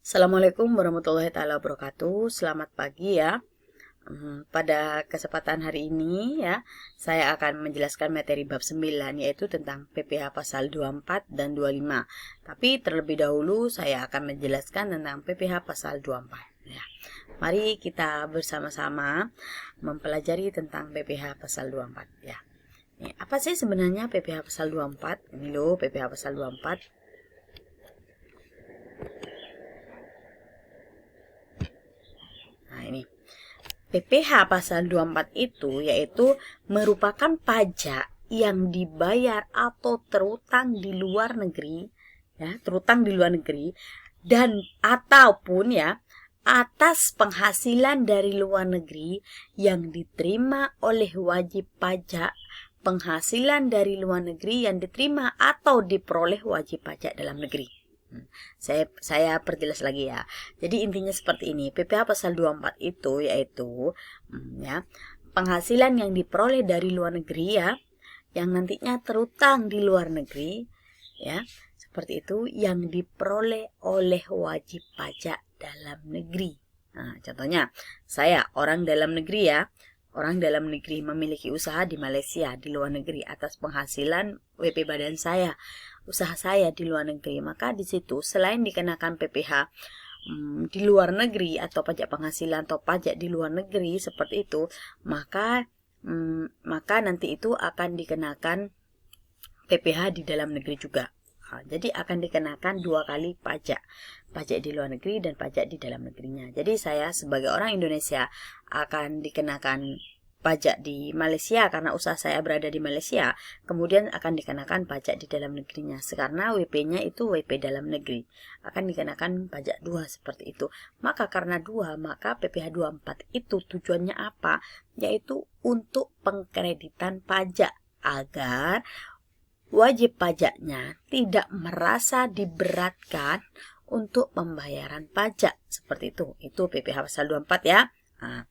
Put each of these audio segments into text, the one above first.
Assalamualaikum warahmatullahi taala wabarakatuh. Selamat pagi ya. Pada kesempatan hari ini ya, saya akan menjelaskan materi bab 9 yaitu tentang PPh pasal 24 dan 25. Tapi terlebih dahulu saya akan menjelaskan tentang PPh pasal 24 ya. Mari kita bersama-sama mempelajari tentang PPh pasal 24 ya. Apa sih sebenarnya PPh pasal 24? Ini loh PPh pasal 24. Nah, ini PPh pasal 24 itu yaitu merupakan pajak yang dibayar atau terutang di luar negeri ya, terutang di luar negeri dan ataupun ya atas penghasilan dari luar negeri yang diterima oleh wajib pajak, penghasilan dari luar negeri yang diterima atau diperoleh wajib pajak dalam negeri. Saya perjelas lagi ya. Jadi intinya seperti ini. PPh pasal 24 itu yaitu ya, penghasilan yang diperoleh dari luar negeri ya, yang nantinya terutang di luar negeri ya, seperti itu yang diperoleh oleh wajib pajak dalam negeri. Nah, contohnya saya orang dalam negeri ya. Orang dalam negeri memiliki usaha di Malaysia, di luar negeri atas penghasilan WP badan saya, usaha saya di luar negeri. Maka di situ selain dikenakan PPh di luar negeri atau pajak penghasilan atau pajak di luar negeri seperti itu, maka nanti itu akan dikenakan PPh di dalam negeri juga. Jadi akan dikenakan dua kali pajak di luar negeri dan pajak di dalam negerinya. Jadi saya sebagai orang Indonesia akan dikenakan pajak di Malaysia karena usaha saya berada di Malaysia, kemudian akan dikenakan pajak di dalam negerinya. Karena WP-nya itu WP dalam negeri, akan dikenakan pajak dua seperti itu. Maka karena dua, maka PPh 24 itu tujuannya apa? Yaitu untuk pengkreditan pajak agar wajib pajaknya tidak merasa diberatkan untuk pembayaran pajak seperti itu. Itu PPh pasal 24 ya. Nah,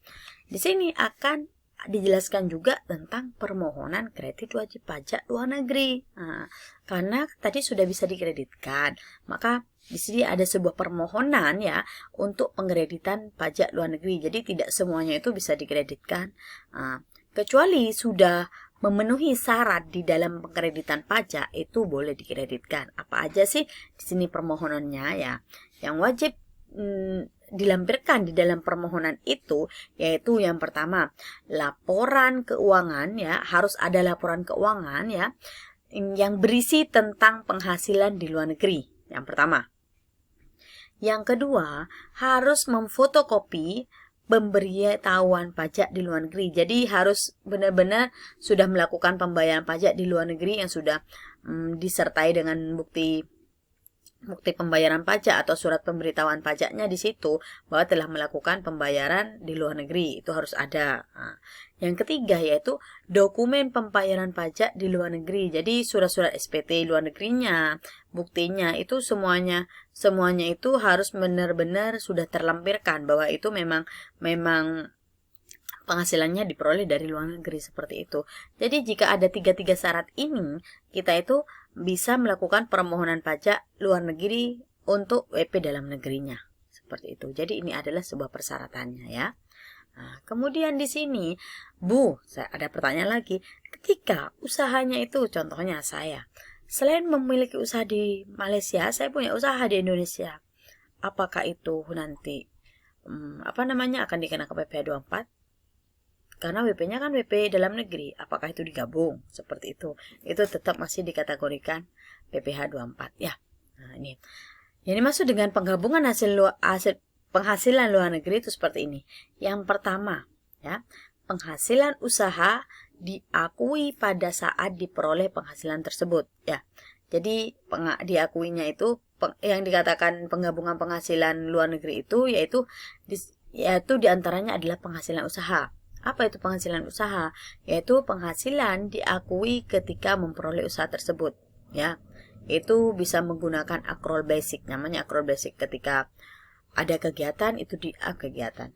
di sini akan dijelaskan juga tentang permohonan kredit wajib pajak luar negeri. Nah, karena tadi sudah bisa dikreditkan, maka di sini ada sebuah permohonan ya untuk pengkreditan pajak luar negeri. Jadi tidak semuanya itu bisa dikreditkan. Nah, kecuali sudah memenuhi syarat di dalam pengkreditan pajak itu boleh dikreditkan. Apa aja sih di sini permohonannya ya? Yang wajib dilampirkan di dalam permohonan itu yaitu yang pertama laporan keuangan ya, harus ada laporan keuangan ya yang berisi tentang penghasilan di luar negeri. Yang pertama. Yang kedua, harus memfotokopi pemberitahuan pajak di luar negeri. Jadi harus benar-benar sudah melakukan pembayaran pajak di luar negeri yang sudah disertai dengan bukti pembayaran pajak atau surat pemberitahuan pajaknya di situ bahwa telah melakukan pembayaran di luar negeri, itu harus ada. Nah, yang ketiga yaitu dokumen pembayaran pajak di luar negeri. Jadi surat-surat SPT luar negerinya, buktinya itu semuanya itu harus benar-benar sudah terlampirkan bahwa itu memang penghasilannya diperoleh dari luar negeri seperti itu. Jadi jika ada tiga syarat ini, kita itu bisa melakukan permohonan pajak luar negeri untuk WP dalam negerinya. Seperti itu. Jadi ini adalah sebuah persyaratannya ya. Nah, kemudian di sini, saya ada pertanyaan lagi. Ketika usahanya itu, contohnya saya, selain memiliki usaha di Malaysia, saya punya usaha di Indonesia. Apakah itu nanti akan dikenakan PPh 24? Karena WP-nya kan WP dalam negeri, apakah itu digabung seperti itu? Itu tetap masih dikategorikan PPh 24 ya. Nah, ini yang dimaksud dengan penggabungan hasil penghasilan luar negeri itu seperti ini. Yang pertama ya, penghasilan usaha diakui pada saat diperoleh penghasilan tersebut ya. Jadi diakuinya itu yang dikatakan penggabungan penghasilan luar negeri itu yaitu diantaranya adalah penghasilan usaha. Apa itu penghasilan usaha? Yaitu penghasilan diakui ketika memperoleh usaha tersebut ya. Itu bisa menggunakan akroul basic, namanya akroul basic. Ketika ada kegiatan itu kegiatan.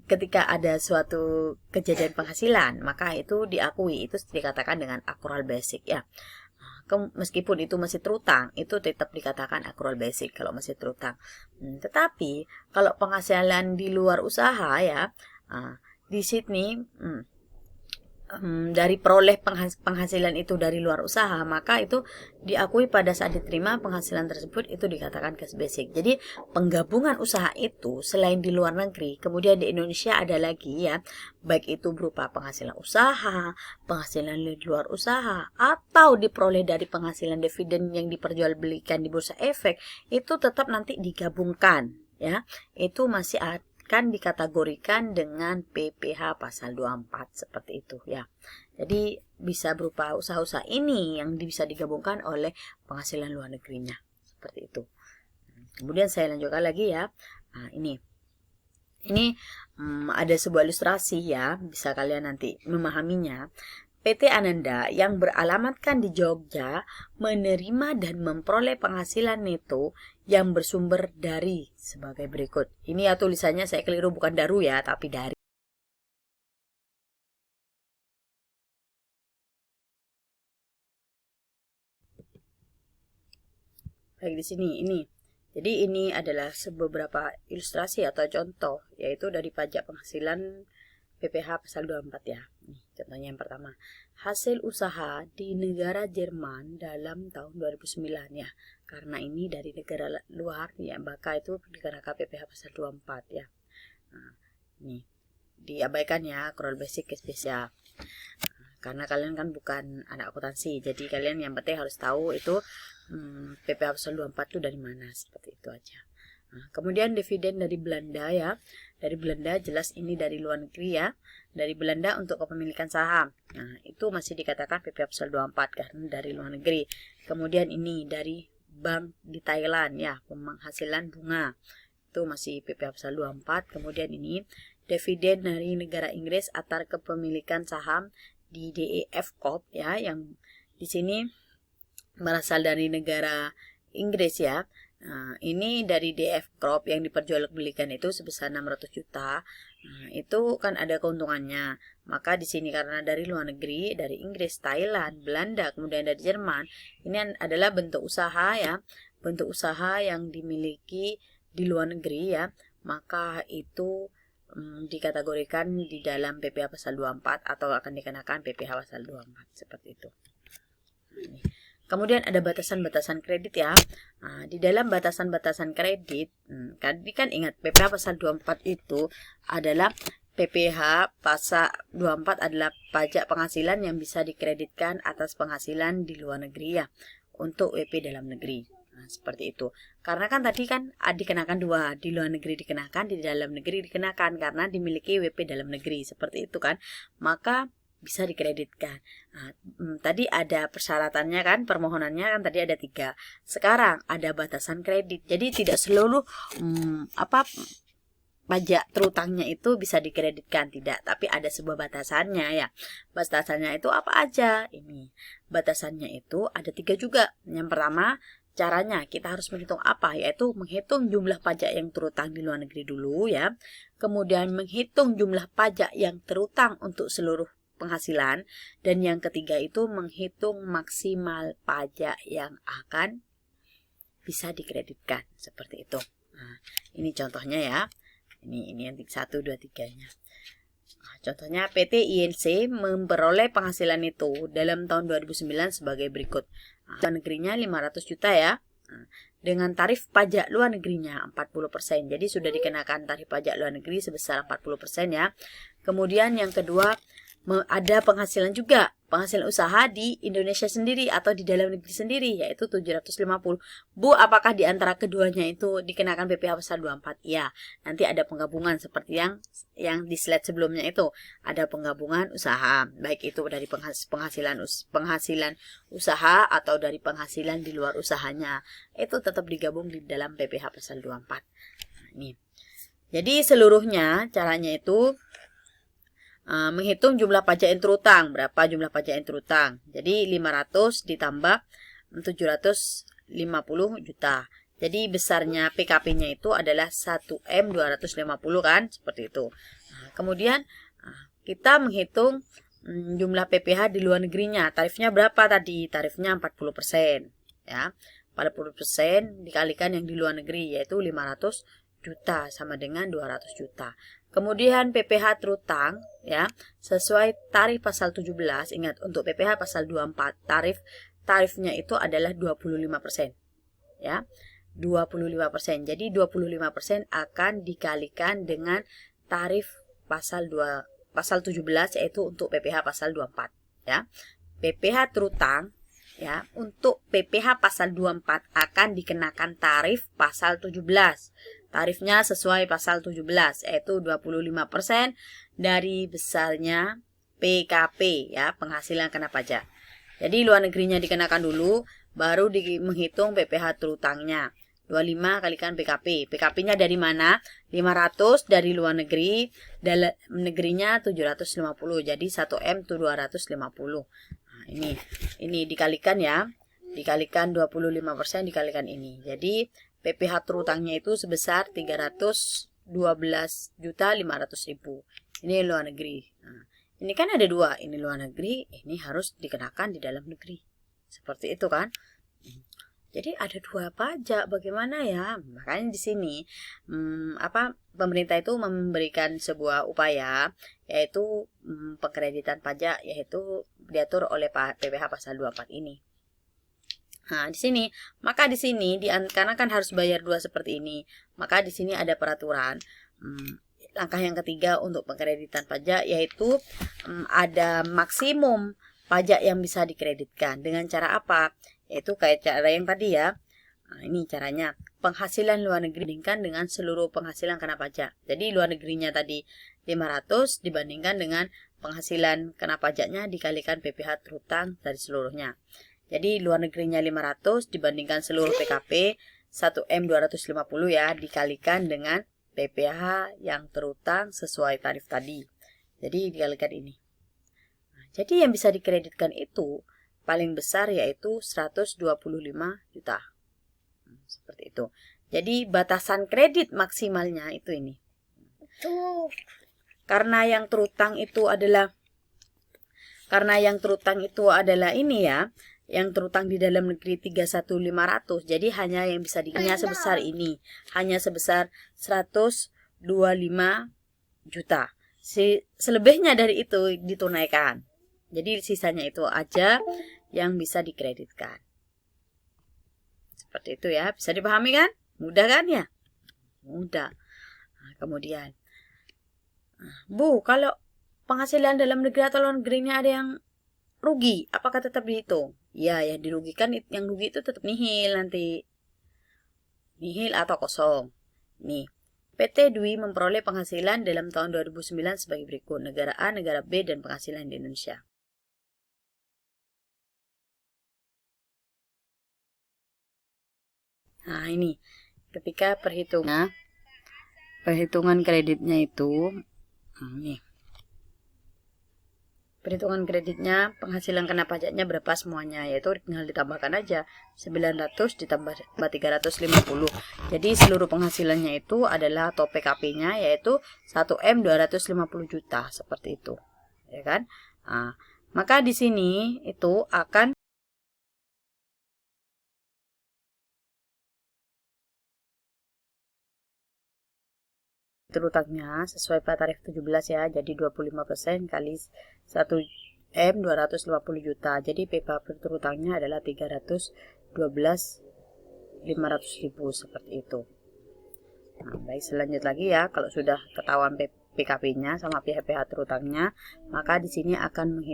Ketika ada suatu kejadian penghasilan, maka itu diakui, itu dikatakan dengan akroul basic ya. meskipun itu masih terutang, itu tetap dikatakan accrual basic kalau masih terutang. Tetapi kalau penghasilan di luar usaha ya, di sini dari peroleh penghasilan itu dari luar usaha, maka itu diakui pada saat diterima penghasilan tersebut itu dikatakan cash basic. Jadi penggabungan usaha itu selain di luar negeri, kemudian di Indonesia ada lagi ya, baik itu berupa penghasilan usaha, penghasilan di luar usaha, atau diperoleh dari penghasilan dividen yang diperjualbelikan di bursa efek, itu tetap nanti digabungkan ya. Itu masih akan dikategorikan dengan PPh pasal 24 seperti itu ya. Jadi bisa berupa usaha-usaha ini yang bisa digabungkan oleh penghasilan luar negerinya seperti itu. Kemudian saya lanjutkan lagi ya. Ini ada sebuah ilustrasi ya, bisa kalian nanti memahaminya. PT Ananda yang beralamatkan di Jogja menerima dan memperoleh penghasilan neto yang bersumber dari sebagai berikut. Ini ya tulisannya saya keliru, bukan daru ya, tapi dari. Baik, di sini ini. Jadi ini adalah beberapa ilustrasi atau contoh, yaitu dari pajak penghasilan PPh pasal 24 ya. Nih, contohnya yang pertama, hasil usaha di negara Jerman dalam tahun 2009 ya. Karena ini dari negara luar ya, maka itu dikenakan PPh pasal 24 ya. Ini diabaikan ya accrual basic cash basic. Karena kalian kan bukan anak akuntansi, jadi kalian yang penting harus tahu itu PPh pasal 24 itu dari mana, seperti itu aja. Kemudian dividen dari Belanda ya. Dari Belanda jelas ini dari luar negeri ya. Dari Belanda untuk kepemilikan saham. Itu masih dikatakan PPh pasal 24 karena dari luar negeri. Kemudian ini dari bank di Thailand ya, penghasilan bunga. Itu masih PPh pasal 24. Kemudian ini dividen dari negara Inggris atas kepemilikan saham di DEF Corp ya, yang di sini berasal dari negara Inggris ya. Ini dari DF Corp yang diperjualbelikan itu sebesar 600 juta. Itu kan ada keuntungannya. Maka di sini karena dari luar negeri, dari Inggris, Thailand, Belanda, kemudian dari Jerman, ini adalah bentuk usaha ya, bentuk usaha yang dimiliki di luar negeri ya. Maka itu dikategorikan di dalam PPh pasal 24 atau akan dikenakan PPh pasal 24 seperti itu. Ini. Kemudian ada batasan-batasan kredit ya. Di dalam batasan-batasan kredit, tadi kan ingat PPh pasal 24 itu adalah PPh pasal 24 adalah pajak penghasilan yang bisa dikreditkan atas penghasilan di luar negeri ya, untuk WP dalam negeri. Seperti itu. Karena kan tadi kan dikenakan dua, di luar negeri dikenakan, di dalam negeri dikenakan karena dimiliki WP dalam negeri. Seperti itu kan. Maka bisa dikreditkan. Tadi ada persyaratannya kan, permohonannya kan tadi ada 3. Sekarang ada batasan kredit. Jadi tidak seluruh pajak terutangnya itu bisa dikreditkan, tidak, tapi ada sebuah batasannya ya. Batasannya itu apa aja? Ini batasannya itu ada 3 juga. Yang pertama, caranya kita harus menghitung apa? Yaitu menghitung jumlah pajak yang terutang di luar negeri dulu ya. Kemudian menghitung jumlah pajak yang terutang untuk seluruh penghasilan, dan yang ketiga itu menghitung maksimal pajak yang akan bisa dikreditkan seperti itu. Ini contohnya ya. Ini yang 1, 2, 3-nya. Contohnya PT INC memperoleh penghasilan itu dalam tahun 2009 sebagai berikut. Luar negerinya 500 juta ya. Dengan tarif pajak luar negerinya 40%. Jadi sudah dikenakan tarif pajak luar negeri sebesar 40% ya. Kemudian yang kedua, ada penghasilan juga, penghasilan usaha di Indonesia sendiri atau di dalam negeri sendiri, yaitu 750. Bu, apakah di antara keduanya itu dikenakan PPh pasal 24? Ya, nanti ada penggabungan seperti yang di slide sebelumnya itu. Ada penggabungan usaha, baik itu dari penghasilan usaha atau dari penghasilan di luar usahanya. Itu tetap digabung di dalam PPh pasal 24. Ini. Jadi seluruhnya caranya itu menghitung jumlah pajak yang terutang. Berapa jumlah pajak yang terutang? Jadi 500 ditambah 750 juta. Jadi besarnya PKP-nya itu adalah 1M250 kan? Seperti itu. Kemudian kita menghitung jumlah PPh di luar negerinya. Tarifnya berapa tadi? Tarifnya 40%, ya. 40% dikalikan yang di luar negeri, yaitu 500 juta sama dengan 200 juta. Kemudian PPh terutang, ya, sesuai tarif pasal 17. Ingat, untuk PPh pasal 24 tarifnya itu adalah 25%, ya. 25%. Jadi 25% akan dikalikan dengan tarif pasal 17, yaitu untuk PPh pasal 24, ya. PPh terutang, ya, untuk PPh pasal 24 akan dikenakan tarif pasal 17. Tarifnya sesuai pasal 17, yaitu 25% dari besarnya PKP, ya, penghasilan kena pajak. Jadi luar negerinya dikenakan dulu, baru menghitung PPh terutangnya. 25 kalikan PKP. PKP-nya dari mana? 500 dari luar negeri, dalam negerinya 750. Jadi 1M itu 250. Nah, ini dikalikan, ya. Dikalikan 25% dikalikan ini. Jadi PPh terutangnya itu sebesar 312.500.000. Ini luar negeri. Nah, ini kan ada dua, ini luar negeri, ini harus dikenakan di dalam negeri. Seperti itu kan? Jadi ada dua pajak, bagaimana ya? Makanya di sini pemerintah itu memberikan sebuah upaya, yaitu pengkreditan pajak, yaitu diatur oleh PPh pasal 24 ini. Nah, maka di sini karena kan harus bayar dua seperti ini, maka di sini ada peraturan. Langkah yang ketiga untuk pengkreditan pajak, yaitu ada maksimum pajak yang bisa dikreditkan. Dengan cara apa? Yaitu kayak cara yang tadi, ya. Nah, ini caranya. Penghasilan luar negeri dibandingkan dengan seluruh penghasilan kena pajak. Jadi luar negerinya tadi 500 dibandingkan dengan penghasilan kena pajaknya dikalikan PPh terutang dari seluruhnya. Jadi luar negerinya 500 dibandingkan seluruh PKP 1M 250, ya, dikalikan dengan PPh yang terutang sesuai tarif tadi. Jadi dikalikan ini. Nah, jadi yang bisa dikreditkan itu paling besar yaitu 125 juta. Seperti itu. Jadi batasan kredit maksimalnya itu ini. Karena yang terutang itu adalah ini, ya. Yang terutang di dalam negeri 31.500. Jadi hanya yang bisa hanya sebesar ini. Hanya sebesar 125 juta. Selebihnya dari itu ditunaikan. Jadi sisanya itu aja yang bisa dikreditkan. Seperti itu, ya. Bisa dipahami kan? Mudah kan, ya? Mudah. Nah, kemudian, Bu, kalau penghasilan dalam negeri atau luar negerinya ada yang rugi, apakah tetap dihitung? Ya, yang dirugikan, yang rugi itu tetap nihil nanti. Nihil atau kosong. Nih, PT Dwi memperoleh penghasilan dalam tahun 2009 sebagai berikut. Negara A, negara B, dan penghasilan di Indonesia. Nah, ini ketika perhitungan kreditnya itu, nih. Perhitungan kreditnya, penghasilan kena pajaknya berapa semuanya, yaitu tinggal ditambahkan aja 900 ditambah 350. Jadi seluruh penghasilannya itu adalah, atau PKP-nya yaitu 1M 250 juta, seperti itu. Ya kan? Nah, maka di sini itu akan terutangnya sesuai tarif 17, ya. Jadi 25% kali 1M 250 juta. Jadi PPh terutangnya adalah 312.500.000, seperti itu. Nah, baik, selanjut lagi, ya. Kalau sudah ketahuan PKP-nya sama PPh terutangnya, maka di sini akan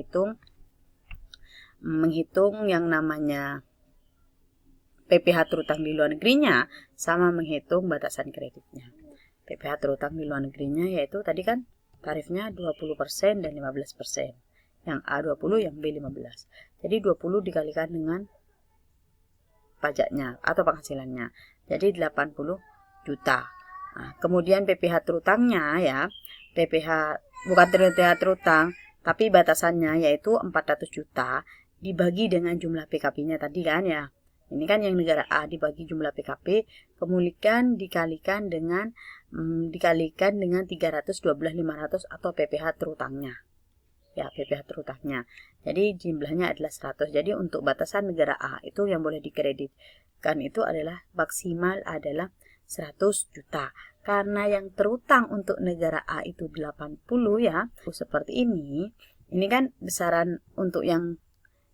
menghitung yang namanya PPh terutang di luar negerinya sama menghitung batasan kreditnya. PPh terutang di luar negerinya yaitu tadi kan tarifnya 20% dan 15%. Yang A 20, yang B 15. Jadi 20 dikalikan dengan pajaknya atau penghasilannya. Jadi 80 juta. Nah, kemudian PPh terutangnya, ya. PPh bukan PPh terutang, tapi batasannya yaitu 400 juta dibagi dengan jumlah PKP-nya tadi kan, ya. Ini kan yang negara A dibagi jumlah PKP, kemudian dikalikan dengan 312.500 atau PPh terutangnya. ya PPh terutangnya. Jadi jumlahnya adalah 100. Jadi untuk batasan negara A itu yang boleh dikreditkan itu adalah maksimal adalah 100 juta. Karena yang terutang untuk negara A itu 80 ya, seperti ini. Ini kan besaran untuk yang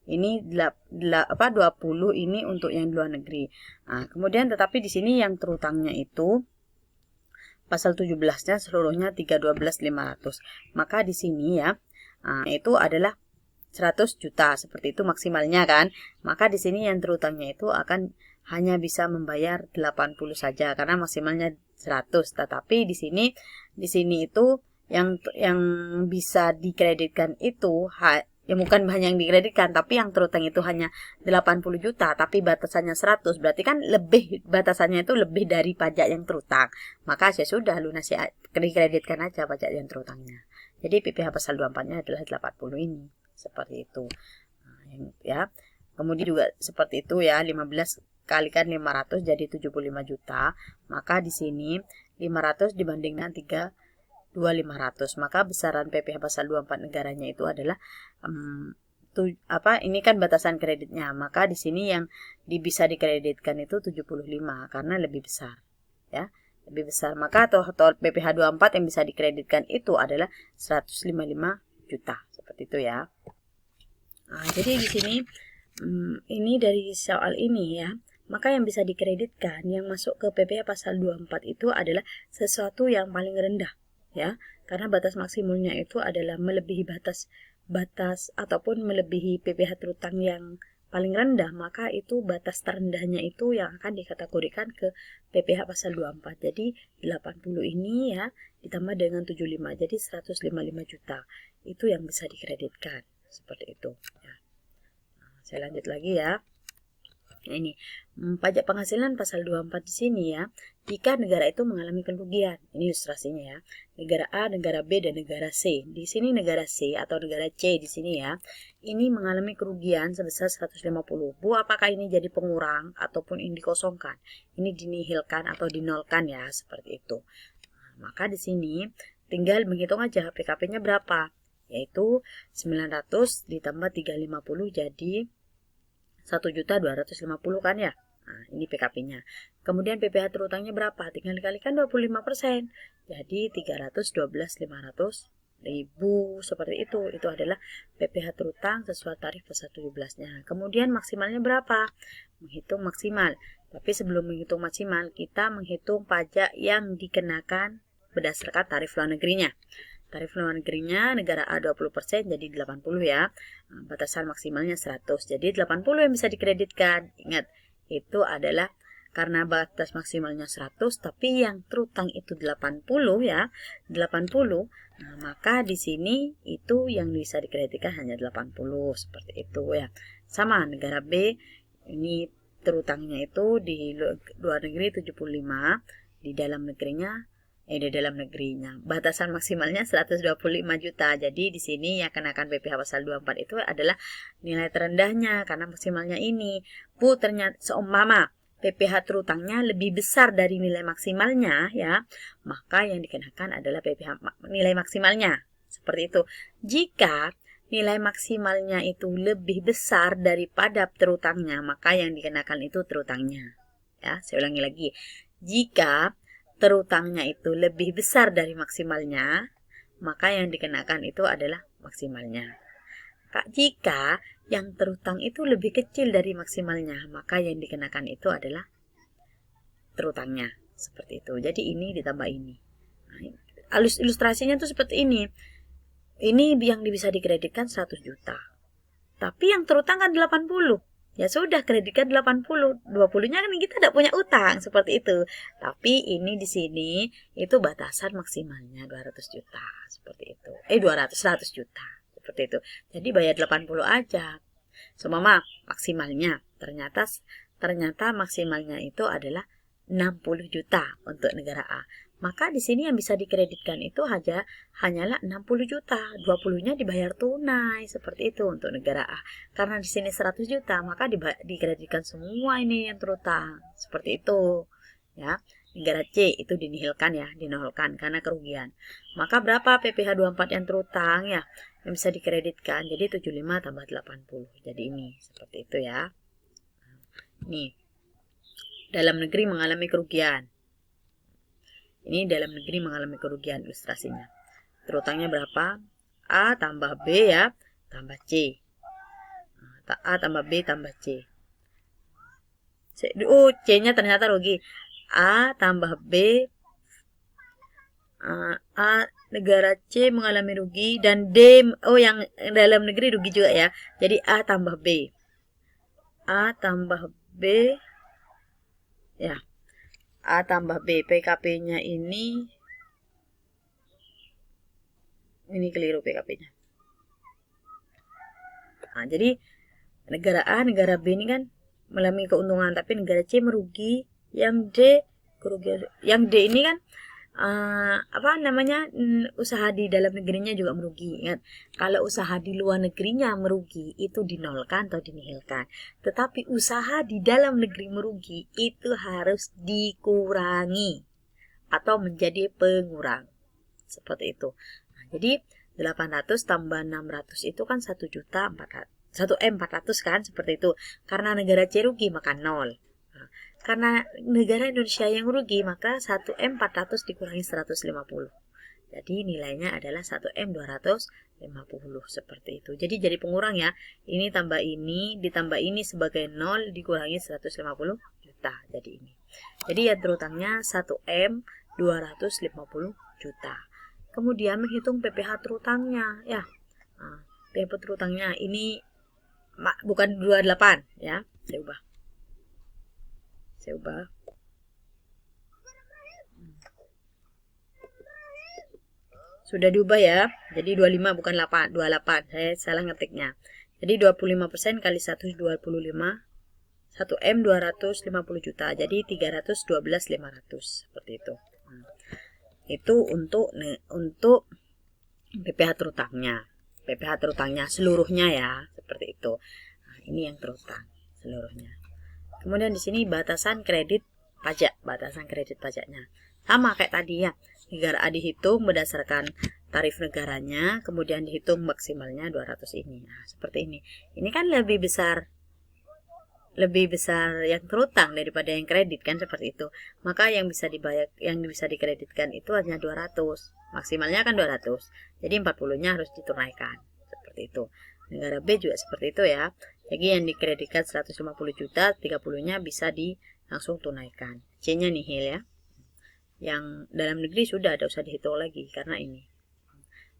ini 20 ini untuk yang luar negeri. Nah, kemudian tetapi di sini yang terutangnya itu pasal 17-nya seluruhnya 312.500. Maka di sini ya, itu adalah 100 juta seperti itu maksimalnya kan. Maka di sini yang terutangnya itu akan hanya bisa membayar 80 saja karena maksimalnya 100. Tetapi di sini itu yang bisa dikreditkan itu ya bukan hanya yang dikreditkan, tapi yang terutang itu hanya 80 juta, tapi batasannya 100, berarti kan batasannya itu lebih dari pajak yang terutang. Maka ya sudah lunasi dikreditkan aja pajak yang terutangnya. Jadi PPh pasal 24-nya adalah 80 ini. Seperti itu. Nah, ya. Kemudian juga seperti itu ya, 15 kalikan 500 jadi 75 juta. Maka di sini 500 dibandingkan 3.500, maka besaran PPh pasal 24 negaranya itu adalah ini kan batasan kreditnya, maka di sini yang bisa dikreditkan itu 75 karena lebih besar ya, lebih besar. Maka total PPh 24 yang bisa dikreditkan itu adalah 155 juta seperti itu ya. Nah, jadi di sini ini dari soal ini ya. Maka yang bisa dikreditkan yang masuk ke PPh pasal 24 itu adalah sesuatu yang paling rendah ya, karena batas maksimumnya itu adalah melebihi batas ataupun melebihi PPh terutang yang paling rendah, maka itu batas terendahnya itu yang akan dikategorikan ke PPh pasal 24. Jadi 80 ini ya ditambah dengan 75 jadi 155 juta. Itu yang bisa dikreditkan seperti itu ya. Nah, saya lanjut lagi ya. Ini pajak penghasilan pasal 24 di sini ya. Jika negara itu mengalami kerugian, ini ilustrasinya ya. Negara A, negara B dan negara C. Di sini negara C atau negara C di sini ya. Ini mengalami kerugian sebesar 150. Bu, apakah ini jadi pengurang ataupun ini dikosongkan? Ini dinihilkan atau dinolkan ya, seperti itu. Nah, maka di sini tinggal menghitung aja PKP-nya berapa, yaitu 900 ditambah 350 jadi 1.250 kan ya. Nah, ini PKP-nya. Kemudian PPh terutangnya berapa? Tinggal dikalikan 25%. Jadi 312.500.000 seperti itu. Itu adalah PPh terutang sesuai tarif pasal 17-nya. Kemudian maksimalnya berapa? Menghitung maksimal. Tapi sebelum menghitung maksimal, kita menghitung pajak yang dikenakan berdasarkan tarif luar negerinya. Tarif luar negerinya negara A 20% jadi 80 ya. Batasan maksimalnya 100. Jadi 80 yang bisa dikreditkan. Ingat, itu adalah karena batas maksimalnya 100 tapi yang terutang itu 80 ya. 80. Nah, maka di sini itu yang bisa dikreditkan hanya 80 seperti itu ya. Sama negara B ini terutangnya itu di luar negeri 75, di dalam negerinya batasan maksimalnya 125 juta. Jadi di sini yang kenakan PPh pasal 24 itu adalah nilai terendahnya karena maksimalnya ini. Bu, ternyata seumpama PPh terutangnya lebih besar dari nilai maksimalnya ya, maka yang dikenakan adalah PPh nilai maksimalnya. Seperti itu. Jika nilai maksimalnya itu lebih besar daripada terutangnya, maka yang dikenakan itu terutangnya. Ya, saya ulangi lagi. Jika terutangnya itu lebih besar dari maksimalnya, maka yang dikenakan itu adalah maksimalnya. Jika yang terutang itu lebih kecil dari maksimalnya, maka yang dikenakan itu adalah terutangnya. Seperti itu. Jadi ini ditambah ini. Nah, ilustrasinya itu seperti ini. Ini yang bisa dikreditkan 100 juta. Tapi yang terutang kan 80. Ya sudah, kreditkan 80. 20-nya kan kita tidak punya utang, seperti itu. Tapi ini di sini itu batasan maksimalnya 200 juta, seperti itu. 100 juta, seperti itu. Jadi bayar 80 aja. Semua maksimalnya. Ternyata maksimalnya itu adalah 60 juta untuk negara A. Maka di sini yang bisa dikreditkan itu hanyalah 60 juta. 20-nya dibayar tunai seperti itu untuk negara A. Karena di sini 100 juta, maka dikreditkan semua ini yang terutang. Seperti itu. Ya. negara C itu dinihilkan ya, dinolkan karena kerugian. Maka berapa PPh 24 yang terutang ya, yang bisa dikreditkan? Jadi 75 tambah 80. Jadi ini seperti itu ya. Nih, dalam negeri mengalami kerugian. Ini dalam negeri mengalami kerugian ilustrasinya. Terutangnya berapa? A tambah B ya, tambah C. A tambah B tambah C. Oh, C-nya ternyata rugi. A tambah B. A negara C mengalami rugi dan D, oh yang dalam negeri rugi juga ya. Jadi A tambah B. A tambah B. Ya. A tambah B. PKP-nya ini keliru PKP-nya. Nah, jadi negara A, negara B ini kan mengalami keuntungan, tapi negara C merugi, yang D kerugian, yang D ini kan usaha di dalam negerinya juga merugi. Ingat, kalau usaha di luar negerinya merugi itu dinolkan atau dinihilkan, tetapi usaha di dalam negeri merugi itu harus dikurangi atau menjadi pengurang, seperti itu. Nah, jadi 800 tambah 600 itu kan 1M400 kan, seperti itu. Karena negara C rugi maka 0. Nah, karena negara Indonesia yang rugi maka 1M400 dikurangi 150. Jadi nilainya adalah 1M250 seperti itu. Jadi pengurang ya. Ini tambah ini ditambah ini sebagai 0 dikurangi 150 juta. Jadi ini. Jadi yang terutangnya 1M250 juta. Kemudian menghitung PPh terutangnya ya. Nah, PPh terutangnya ini bukan 28 ya, saya ubah. Sudah diubah ya, jadi 25 bukan 28, saya salah ngetiknya. Jadi 25% kali 125, 1M 250 juta, jadi 312.500 seperti itu. Itu untuk PPh terutangnya. PPh terutangnya seluruhnya ya, seperti itu. Nah, ini yang terutang seluruhnya. Kemudian di sini batasan kredit pajaknya. Sama kayak tadi ya. Negara A dihitung berdasarkan tarif negaranya, kemudian dihitung maksimalnya 200 ini. Nah, seperti ini. Ini kan lebih besar yang terutang daripada yang kredit kan, seperti itu. Maka yang bisa dikreditkan itu hanya 200. Maksimalnya kan 200. Jadi 40-nya harus ditunaikan. Seperti itu. Negara B juga seperti itu ya. Jadi yang dikreditkan 150 juta, 30-nya bisa langsung tunaikan. C-nya nihil ya. Yang dalam negeri sudah ada usah dihitung lagi karena ini.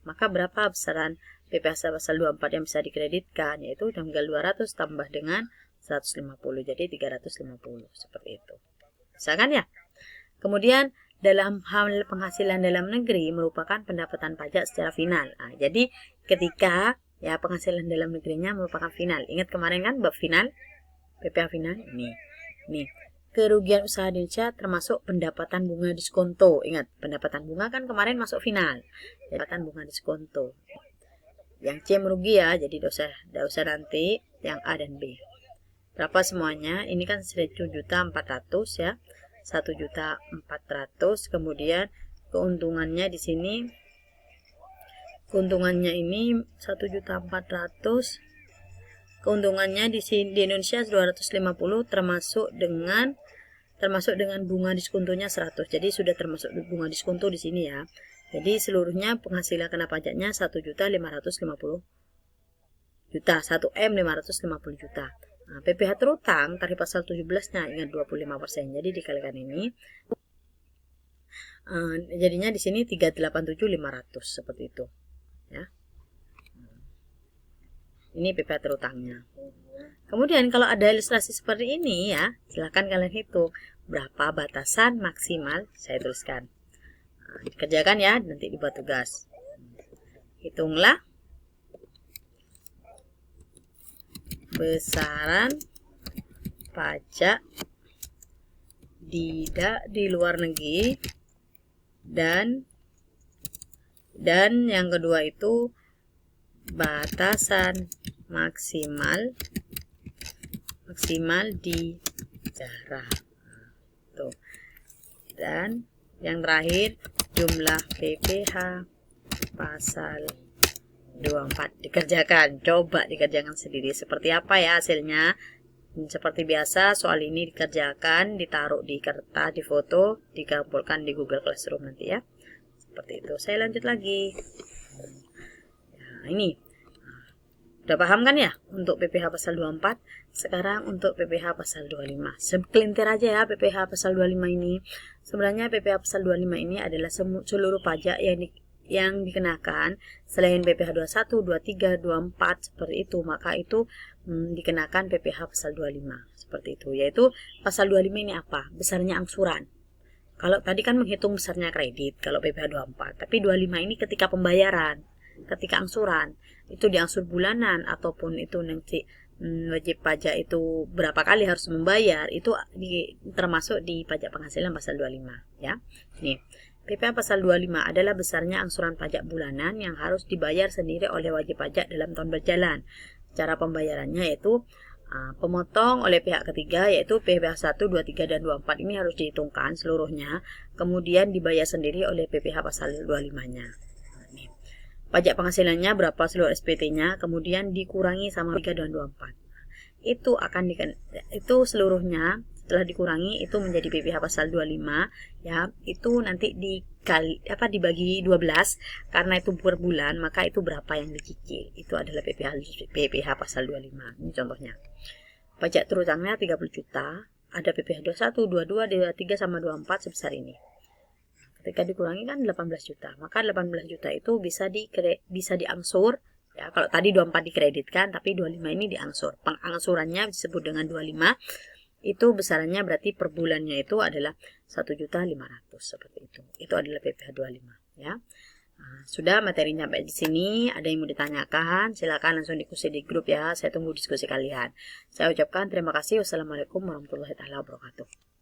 Maka berapa besaran PPh pasal 24 yang bisa dikreditkan? Yaitu tinggal 200 tambah dengan 150. Jadi 350 seperti itu. Bisa kan ya? Kemudian dalam hal penghasilan dalam negeri merupakan pendapatan pajak secara final. Nah, jadi ketika ya penghasilan dalam negerinya merupakan final. Ingat kemarin kan bab final, PPh final. Nih. Kerugian usaha di Indonesia termasuk pendapatan bunga diskonto. Ingat, pendapatan bunga kan kemarin masuk final. Pendapatan bunga diskonto. Yang C merugi ya, jadi tidak usah nanti yang A dan B. Berapa semuanya? Ini kan 1.400.000 ya. 1.400.000. Kemudian keuntungannya di sini, keuntungannya ini 1.400.000. Keuntungannya di Indonesia 250 termasuk dengan bunga diskontonya 100. Jadi sudah termasuk bunga diskonto di sini ya. Jadi seluruhnya penghasilan kena pajaknya 1.550 juta, 1M550 juta. Nah, PPh terutang tarif pasal 17-nya ingat 25%. Jadi dikalikan ini jadinya di sini 387.500 seperti itu. Ya. Ini PPh terutangnya. Kemudian kalau ada ilustrasi seperti ini ya, silakan kalian hitung berapa batasan maksimal. Saya tuliskan. Nah, dikerjakan ya, nanti dibuat tugas. Hitunglah besaran pajak di luar negeri dan yang kedua itu batasan maksimal di negara. Tuh. Dan yang terakhir, jumlah PPh pasal 24 dikerjakan. Coba dikerjakan sendiri seperti apa ya hasilnya. Seperti biasa, soal ini dikerjakan, ditaruh di kertas, difoto, dikumpulkan di Google Classroom nanti ya. Seperti itu. Saya lanjut lagi. Nah, ini. Udah paham kan ya untuk PPh pasal 24? Sekarang untuk PPh pasal 25. Sekelintir aja ya PPh pasal 25 ini. Sebenarnya PPh pasal 25 ini adalah seluruh pajak yang dikenakan selain PPh 21, 23, 24 seperti itu. Maka itu dikenakan PPh pasal 25 seperti itu. Yaitu pasal 25 ini apa? Besarnya angsuran. Kalau tadi kan menghitung besarnya kredit kalau PPh 24, tapi 25 ini ketika pembayaran. Ketika angsuran itu diangsur bulanan ataupun itu nanti wajib pajak itu berapa kali harus membayar, itu termasuk di pajak penghasilan pasal 25 ya. Nih, PPh pasal 25 adalah besarnya angsuran pajak bulanan yang harus dibayar sendiri oleh wajib pajak dalam tahun berjalan. Cara pembayarannya yaitu pemotong oleh pihak ketiga yaitu PPh 1, 23 dan 24 ini harus dihitungkan seluruhnya, kemudian dibayar sendiri oleh PPh pasal 25-nya. Pajak penghasilannya berapa seluruh SPT-nya, kemudian dikurangi sama 3 dan 24. Itu seluruhnya setelah dikurangi itu menjadi PPh pasal 25 ya. Itu nanti dibagi 12 karena itu per bulan, maka itu berapa yang dicicil. Itu adalah PPh pasal 25. Ini contohnya. Pajak terutangnya 30 juta, ada PPh 21, 22, 23 sama 24 sebesar ini. Ketika dikurangi kan 18 juta, maka 18 juta itu bisa diangsur ya. Kalau tadi 24 dikreditkan, tapi 25 ini diangsur. Pengangsurannya disebut dengan 25. Itu besarannya berarti per bulannya itu adalah 1.500.000 seperti itu. Itu adalah PPh 25 ya. Nah, sudah materinya sampai di sini. Ada yang mau ditanyakan? Silakan langsung diskusi di grup ya. Saya tunggu diskusi kalian. Saya ucapkan terima kasih. Wassalamualaikum warahmatullahi wabarakatuh.